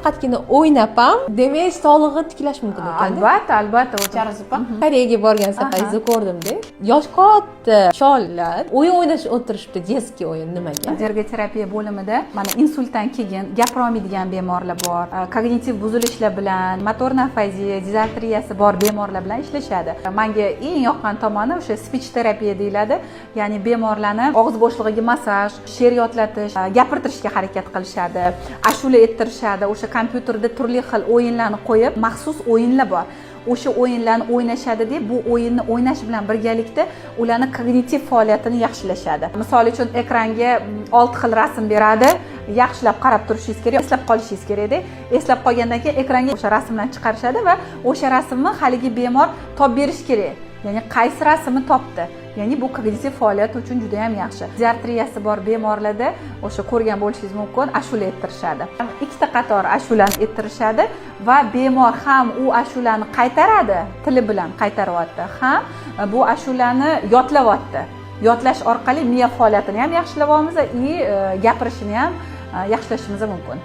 faqatgina o'ynab ham, demak, sog'lig'i tiklash mumkin ekan. Albatta, Koreyaga borgan safaringizda ko'rdim-da. Yosh katta chollar o'yin o'tirishibdi, детский o'yin nimaga? Ergoterapiya bo'limida mana insultdan keyin gapira olmaydigan bemorlar bor, kognitiv buzilishlar bilan, motor afaziya, dizartriyasi bor bemorlar bilan ishlashadi. Menga eng yoqqan tomoni o'sha speech terapiya deyiladi. Ya'ni bemorlarni og'iz bo'shlig'iga massaj, she'r yodlatish, gapirtirishga harakat qilishadi, ashula ayttirishadi. O'sha kompyuterda turli xil o'yinlarni qo'yib, maxsus o'yinlar bor. O'sha o'yinlarni o'ynashadi deb, bu o'yinni o'ynash bilan birgalikda ularning kognitiv faoliyatini yaxshilashadi. Misol uchun ekranga 6 xil rasm beradi, yaxshilab qarab turishingiz kerak, eslab qolishingiz kerak-da. Eslab qolgandan keyin ekranga o'sha rasmlarni chiqarishadi va o'sha rasmni haligi bemor topib berish kerak. Ya'ni qaysi rasmni topdi. Ya'ni bu kognitiv faoliyat uchun juda ham yaxshi. Dizartriyasi bor bemorlarda o'sha ko'rgan bo'lishingiz mumkin, ashula ayttirishadi. Ikkita qator ashulani ayttirishadi va bemor ham u ashulani qaytaradi, tili bilan qaytaryapti, ham bu ashulani yodlayapti. Yodlash orqali miya faoliyatini ham yaxshilab olamiz, gapirishini ham yaxshilashimiz mumkin.